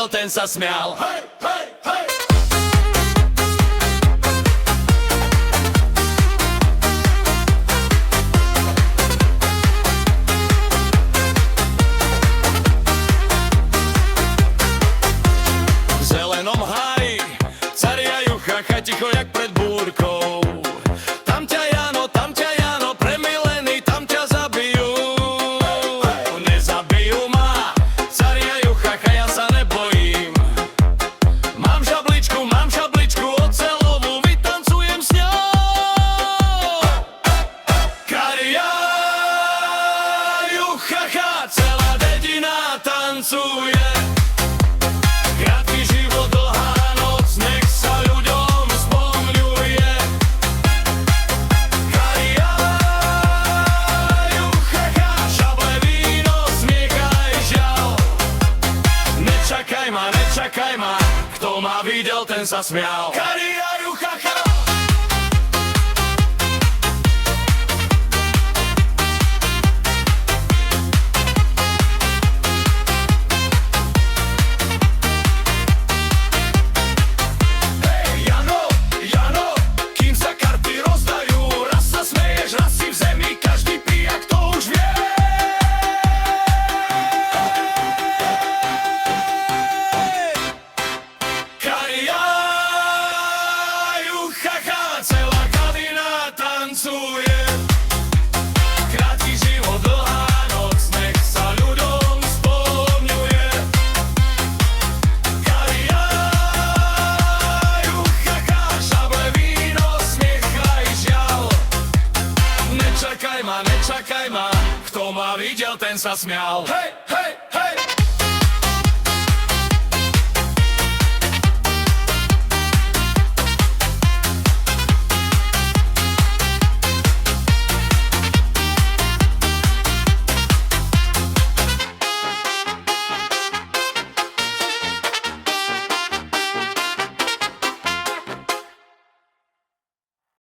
videl, ten sa smial. Hej, hej, hej. V zelenom háji cariajú chacha ticho jak pred búrkou. Tam ťa Jano, premilený, tam ťa zabijú. Nezabijú ma, cariajú chacha, ja sa nebojím. Mám žabličku oceľovú, vytancujem s ňou. Cariajú chacha, celá dedina tancuje. Krátky život, dlhá noc, nech sa ľuďom spomňuje. Cariajú chacha, šable, víno, smiech aj žiaľ. Nečakaj ma, kto ma videl, ten sa smial. Cariajú chacha. Jano, kým sa karty rozdajú, raz sa smeješ, raz si v zemi, každý pijak to už vie. Cariajú chacha, celá kadina tancuje. Krátky život, dlhá noc, nech sa ľuďom spomňuje. Cariajú chacha, šable, víno, smiech aj žiaľ. Nečakaj ma, kto ma videl, ten sa smial. Hej, hej.